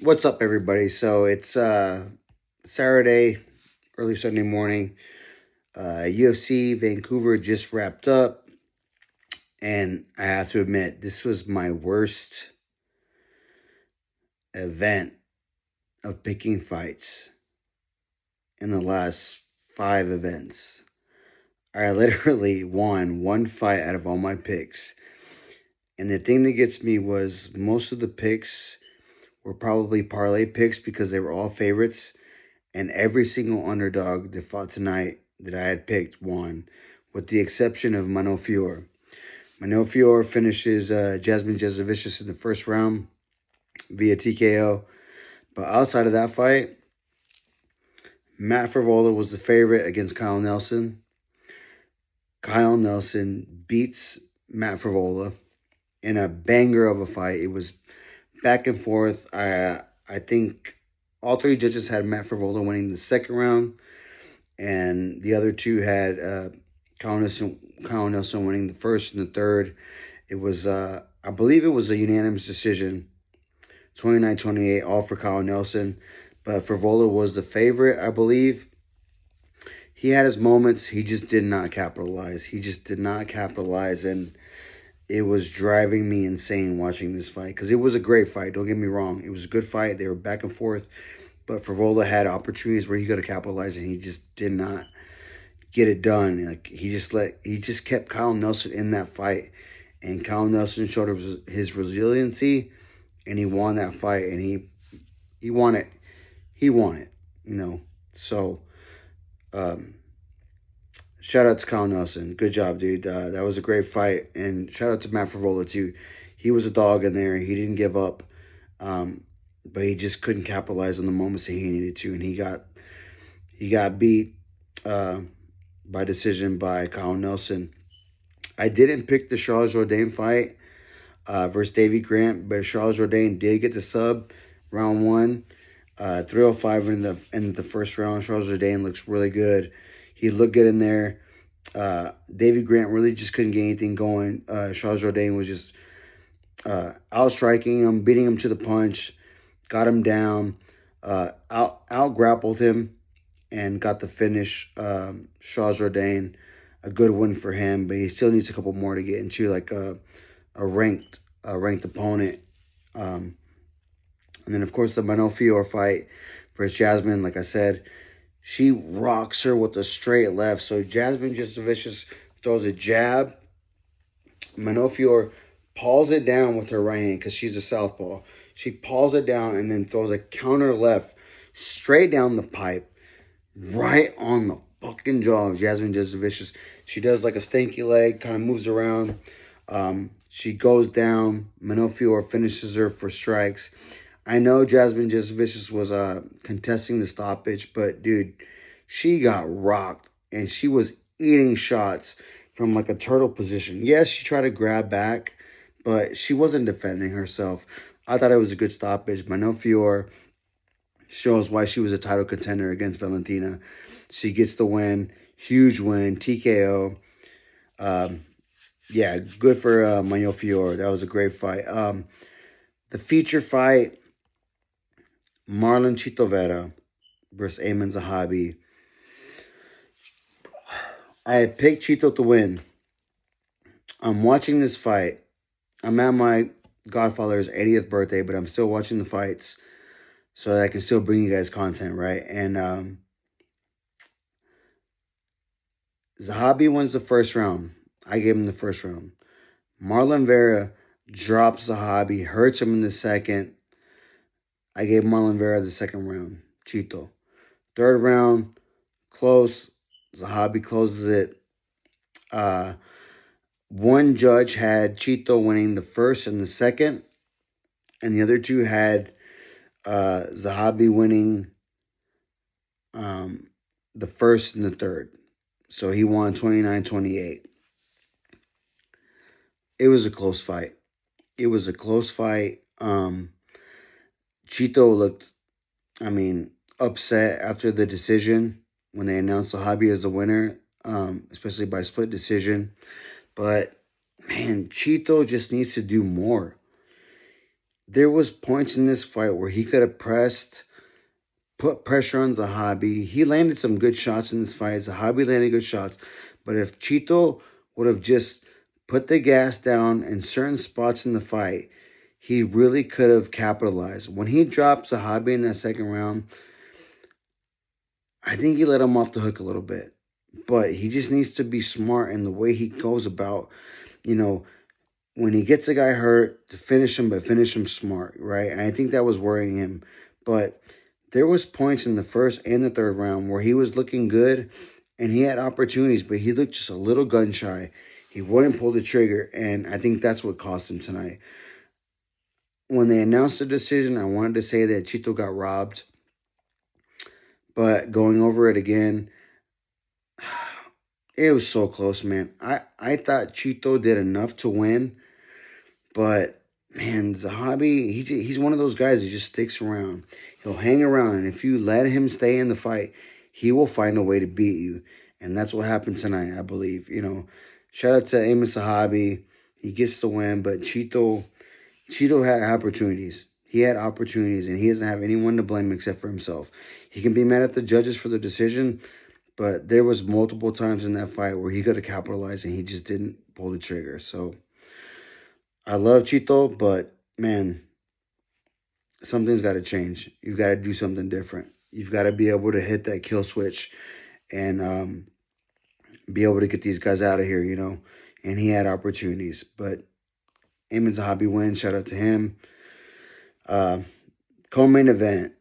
What's up, everybody? So it's Saturday, early Sunday morning. UFC Vancouver just wrapped up, and I have to admit, this was my worst event of picking fights in the last 5 events. I literally won one fight out of all my picks. And the thing that gets me was most of the picks were probably parlay picks because they were all favorites. And every single underdog that fought tonight that I had picked won, with the exception of Manuel Fior. Manuel Fior finishes Jasmine Jasovicius in the first round via TKO. But outside of that fight, Matt Frevola was the favorite against Kyle Nelson. Kyle Nelson beats Matt Frevola in a banger of a fight. It was back and forth. I think all three judges had Matt Frevola winning the second round, and the other two had Kyle Nelson winning the first and the third. It was, I believe it was a unanimous decision, 29-28, all for Kyle Nelson. But Frevola was the favorite, I believe. He had his moments. He just did not capitalize. And it was driving me insane watching this fight because it was a great fight. Don't get me wrong. It was a good fight. They were back and forth. But Frevola had opportunities where he could have capitalized, and he just did not get it done. Like he just kept Kyle Nelson in that fight, and Kyle Nelson showed his resiliency, and he won that fight, and he won it. He won it, So, shout out to Kyle Nelson. Good job, dude. That was a great fight, and shout out to Matt Frevola too. He was a dog in there. He didn't give up. But he just couldn't capitalize on the moments that he needed to, and he got beat by decision by Kyle Nelson. I didn't pick the Charles Jourdain fight versus Davey Grant, but Charles Jourdain did get the sub round one, 305 in the first round. Charles Jourdain looks really good. He looked good in there. Davey Grant really just couldn't get anything going. Charles Jourdain was just outstriking him, beating him to the punch. Got him down, out grappled him, and got the finish. Charles Jourdain, a good win for him, but he still needs a couple more to get into like a ranked opponent. And then of course the Manuel Fior fight versus Jasmine. Like I said, she rocks her with a straight left. So Jasmine Jasovicius throws a jab. Manuel Fior pulls it down with her right hand because she's a southpaw. She pulls it down and then throws a counter left straight down the pipe, right on the fucking jaw of Jasmine Jasovicius. She does like a stanky leg, kind of moves around. She goes down. Manuel Fior finishes her for strikes. I know Jasmine Jasovicius was contesting the stoppage, but dude, she got rocked and she was eating shots from like a turtle position. Yes, she tried to grab back, but she wasn't defending herself. I thought it was a good stoppage. Manuel Fior shows why she was a title contender against Valentina. She gets the win. Huge win. TKO. Yeah, good for Manuel Fior. That was a great fight. The feature fight, Marlon Chito Vera versus Ayman Zahabi. I picked Chito to win. I'm watching this fight. I'm at my Godfather's 80th birthday, but I'm still watching the fights so that I can still bring you guys content, right? And Zahabi wins the first round. I gave him the first round. Marlon Vera drops Zahabi, hurts him in the second. I gave Marlon Vera the second round. Chito. Third round, close. Zahabi closes it. One judge had Chito winning the first and the second, and the other two had Zahabi winning the first and the third. So he won 29-28. It was a close fight. Chito looked, upset after the decision when they announced Zahabi as the winner, especially by split decision. But, man, Chito just needs to do more. There was points in this fight where he could have put pressure on Zahabi. He landed some good shots in this fight. Zahabi landed good shots. But if Chito would have just put the gas down in certain spots in the fight, he really could have capitalized. When he dropped Zahabi in that second round, I think he let him off the hook a little bit. But he just needs to be smart in the way he goes about, you know, when he gets a guy hurt, to finish him, but finish him smart, right? And I think that was worrying him. But there was points in the first and the third round where he was looking good and he had opportunities, but he looked just a little gun shy. He wouldn't pull the trigger, and I think that's what cost him tonight. When they announced the decision, I wanted to say that Chito got robbed. But going over it again, it was so close, man. I thought Chito did enough to win, but man, Zahabi, he's one of those guys who just sticks around. He'll hang around, and if you let him stay in the fight, he will find a way to beat you. And that's what happened tonight, I believe. Shout out to Amos Zahabi. He gets the win, but Chito had opportunities. He had opportunities, and he doesn't have anyone to blame except for himself. He can be mad at the judges for the decision, but there was multiple times in that fight where he could have capitalized, and he just didn't pull the trigger. So I love Chito, but man, something's got to change. You've got to do something different. You've got to be able to hit that kill switch and be able to get these guys out of here, And he had opportunities, but Eamon Zahabi wins. Shout out to him. Co-main event.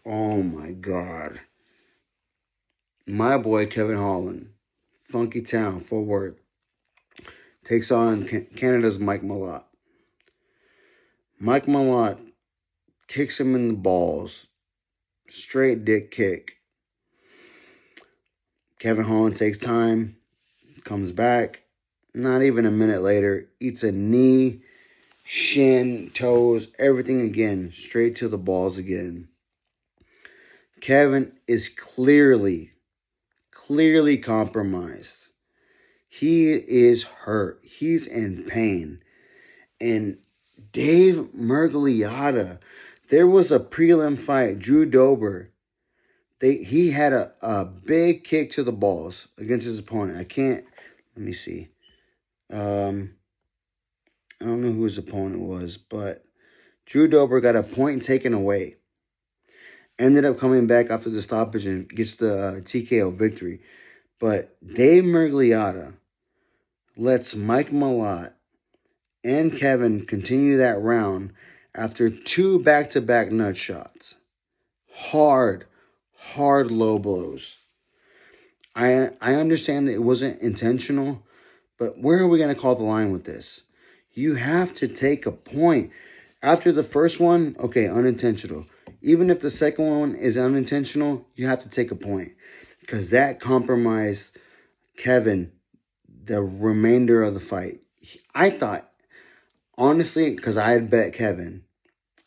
Oh my God. My boy Kevin Holland, Funky Town, Fort Worth, takes on Canada's Mike Malott. Mike Malott kicks him in the balls. Straight dick kick. Kevin Holland takes time, comes back. Not even a minute later, eats a knee, shin, toes, everything again, straight to the balls again. Kevin is clearly compromised. He is hurt. He's in pain. And Dave Murgliata, there was a prelim fight, Drew Dober. He had a big kick to the balls against his opponent. Let me see. I don't know who his opponent was, but Drew Dober got a point taken away. Ended up coming back after the stoppage and gets the TKO victory. But Dave Murgliata lets Mike Malott and Kevin continue that round after 2 back-to-back nut shots. Hard low blows. I understand that it wasn't intentional, but where are we going to call the line with this? You have to take a point. After the first one, okay, unintentional. Even if the second one is unintentional, you have to take a point. Because that compromised Kevin the remainder of the fight. I thought, honestly, because I had bet Kevin.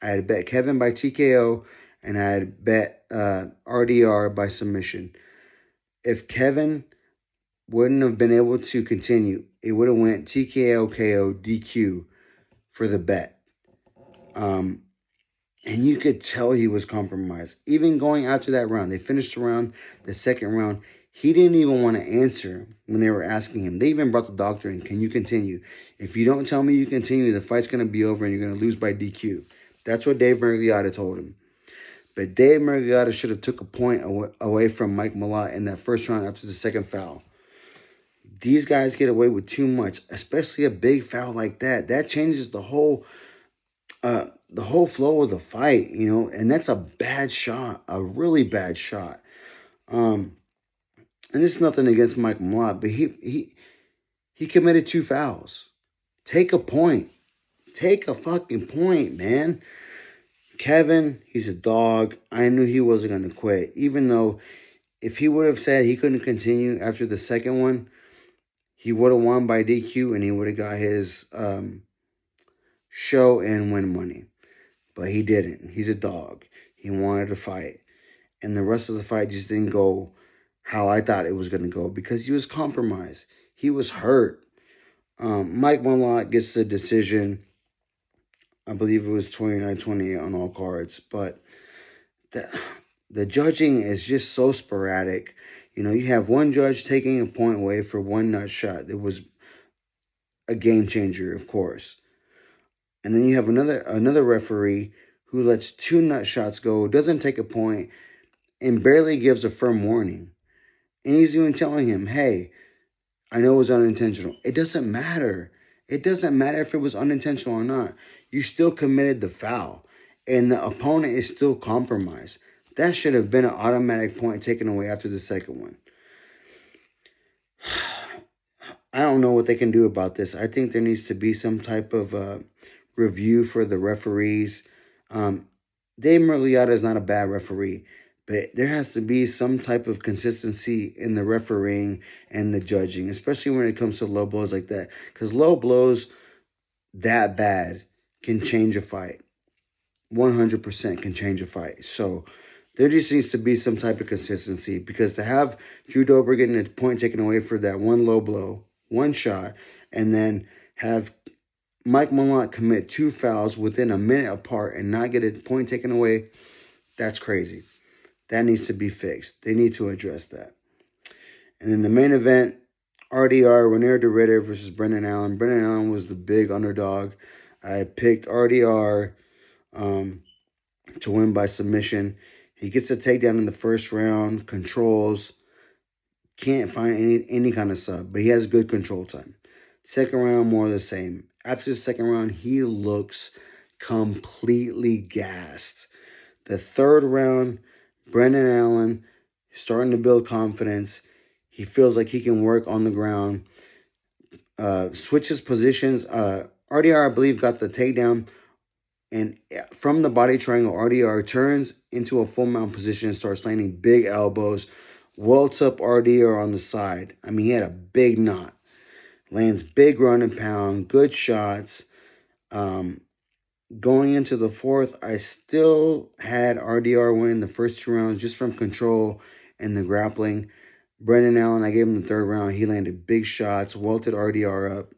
I had bet Kevin by TKO, and I had bet RDR by submission. If Kevin wouldn't have been able to continue, it would have went TKO, KO, DQ for the bet. And you could tell he was compromised. Even going after that round, they finished the round, the second round, he didn't even want to answer when they were asking him. They even brought the doctor in. Can you continue? If you don't tell me you continue, the fight's going to be over and you're going to lose by DQ. That's what Dave Murgliata told him. But Dave Murgliata should have took a point away from Mike Malott in that first round after the second foul. These guys get away with too much, especially a big foul like that. That changes the whole flow of the fight, and that's a bad shot, a really bad shot. And it's nothing against Mike Malott, but he committed 2 fouls. Take a point. Take a fucking point, man. Kevin, he's a dog. I knew he wasn't going to quit, even though if he would have said he couldn't continue after the second one, he would have won by DQ and he would have got his show and win money. But he didn't. He's a dog. He wanted to fight. And the rest of the fight just didn't go how I thought it was going to go because he was compromised. He was hurt. Mike Malott gets the decision. I believe it was 29-28 on all cards. But the, the judging is just so sporadic. You know, you have one judge taking a point away for one nut shot. It was a game changer, of course. And then you have another referee who lets two nut shots go, doesn't take a point, and barely gives a firm warning. And he's even telling him, hey, I know it was unintentional. It doesn't matter. It doesn't matter if it was unintentional or not. You still committed the foul, and the opponent is still compromised. That should have been an automatic point taken away after the second one. I don't know what they can do about this. I think there needs to be some type of review for the referees. Dave Murgliata is not a bad referee, but there has to be some type of consistency in the refereeing and the judging, especially when it comes to low blows like that. Because low blows that bad can change a fight. 100% can change a fight. So there just needs to be some type of consistency, because to have Drew Dober getting a point taken away for that one low blow, one shot, and then have Mike Malott commit two fouls within a minute apart and not get a point taken away, that's crazy. That needs to be fixed. They need to address that. And in the main event, RDR, Ranier de Ridder versus Brendan Allen. Brendan Allen was the big underdog. I picked RDR to win by submission. He gets a takedown in the first round, controls, can't find any kind of sub, but he has good control time. Second round, more of the same. After the second round, he looks completely gassed. The third round, Brendan Allen is starting to build confidence. He feels like he can work on the ground. Switches positions. RDR, I believe, got the takedown. And from the body triangle, RDR turns into a full mount position and starts landing big elbows. Welts up RDR on the side. I mean, he had a big knot. Lands big run and pound. Good shots. Going into the fourth, I still had RDR win the first two rounds just from control and the grappling. Brendan Allen, I gave him the third round. He landed big shots, welted RDR up.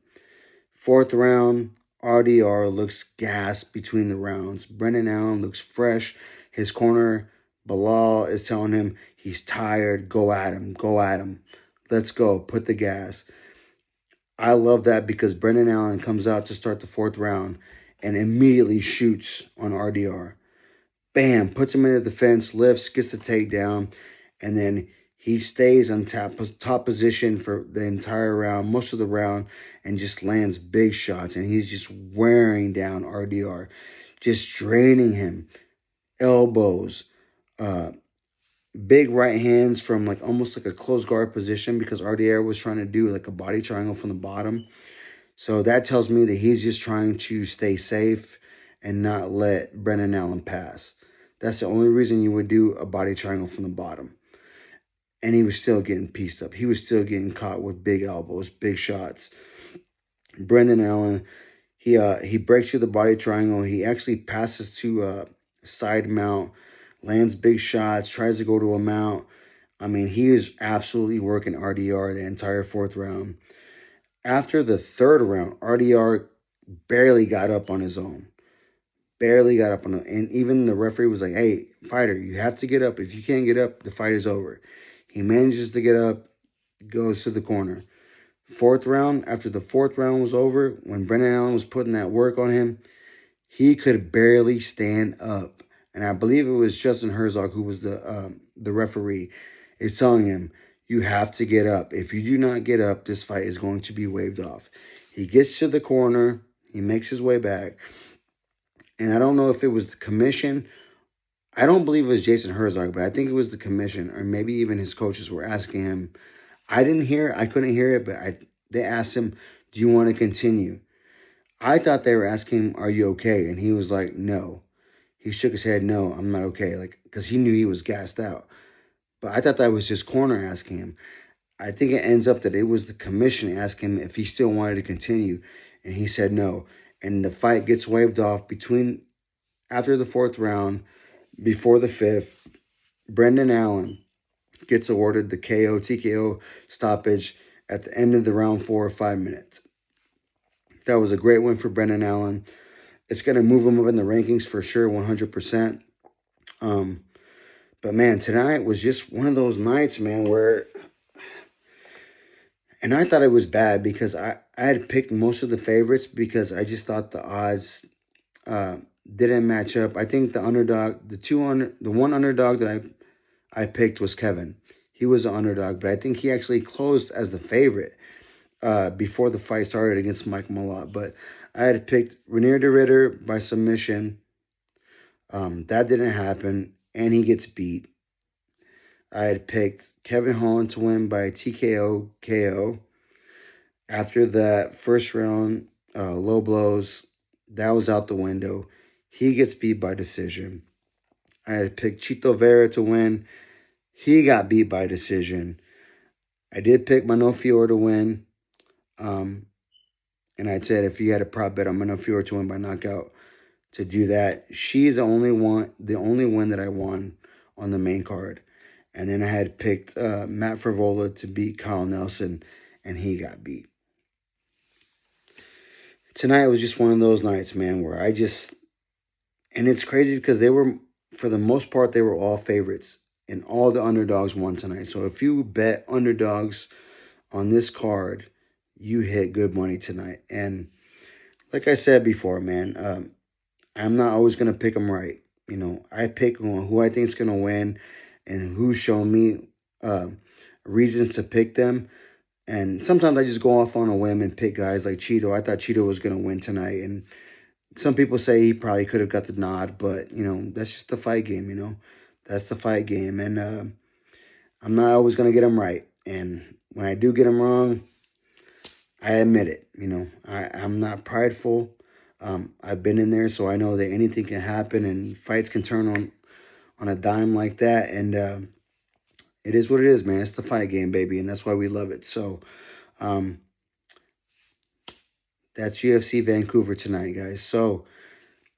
Fourth round, RDR looks gassed between the rounds. Brendan Allen looks fresh. His corner, Bilal, is telling him he's tired. Go at him. Go at him. Let's go. Put the gas. I love that, because Brendan Allen comes out to start the fourth round and immediately shoots on RDR. Bam, puts him into the fence, lifts, gets the takedown, and then he stays on top position for the entire round, most of the round, and just lands big shots. And he's just wearing down RDR, just draining him. Elbows, big right hands from like almost like a closed guard position, because RDR was trying to do like a body triangle from the bottom. So that tells me that he's just trying to stay safe and not let Brendan Allen pass. That's the only reason you would do a body triangle from the bottom. And he was still getting pieced up. He was still getting caught with big elbows, big shots. Brendan Allen, he breaks through the body triangle. He actually passes to a side mount, lands big shots, tries to go to a mount. I mean, he is absolutely working RDR the entire fourth round. After the third round, RDR barely got up on his own. Barely got up on it. And even the referee was like, hey, fighter, you have to get up. If you can't get up, the fight is over. He manages to get up, goes to the corner. Fourth round, after the fourth round was over, when Brendan Allen was putting that work on him, he could barely stand up. And I believe it was Justin Herzog, who was the referee, is telling him, you have to get up. If you do not get up, this fight is going to be waved off. He gets to the corner. He makes his way back. And I don't know if it was the commission. I don't believe it was Jason Herzog, but I think it was the commission, or maybe even his coaches were asking him. I couldn't hear it, but they asked him, do you want to continue? I thought they were asking him, are you okay? And he was like, no. He shook his head, no, I'm not okay, like, because he knew he was gassed out. But I thought that was his corner asking him. I think it ends up that it was the commission asking him if he still wanted to continue, and he said no. And the fight gets waved off after the fourth round, before the fifth. Brendan Allen gets awarded the TKO stoppage at the end of the round 4 or 5 minutes. That was a great win for Brendan Allen. It's going to move him up in the rankings for sure, 100%. But man, tonight was just one of those nights, man, where, and I thought it was bad because I had picked most of the favorites because I just thought the odds uh, didn't match up. I think the underdog, the one underdog that I picked was Kevin. He was an underdog, but I think he actually closed as the favorite before the fight started against Mike Malott. But I had picked Renier de Ritter by submission. That didn't happen, and he gets beat. I had picked Kevin Holland to win by TKO KO. After that first round, low blows, that was out the window. He gets beat by decision. I had picked Chito Vera to win. He got beat by decision. I did pick Manofior to win. And I said if you had a prop bet on Manofior to win by knockout, to do that. She's the only win that I won on the main card. And then I had picked Matt Frivola to beat Kyle Nelson, and he got beat. Tonight was just one of those nights, man, where and it's crazy because they were, for the most part, they were all favorites, and all the underdogs won tonight. So if you bet underdogs on this card, you hit good money tonight. And like I said before, man, I'm not always going to pick them right. You know, I pick who I think is going to win and who's shown me reasons to pick them. And sometimes I just go off on a whim and pick guys like Cheeto. I thought Cheeto was going to win tonight. And some people say he probably could have got the nod. But, you know, that's just the fight game, you know. That's the fight game. And I'm not always going to get them right. And when I do get them wrong, I admit it. You know, I'm not prideful. I've been in there, so I know that anything can happen and fights can turn on a dime like that. And it is what it is, man. It's the fight game, baby, and that's why we love it. So that's UFC Vancouver tonight, guys. So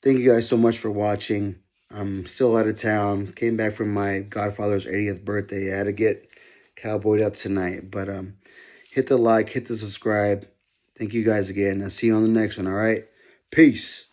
thank you guys so much for watching. I'm still out of town. Came back from my godfather's 80th birthday. I had to get cowboyed up tonight. But hit the like, hit the subscribe. Thank you guys again. I'll see you on the next one, all right? Peace.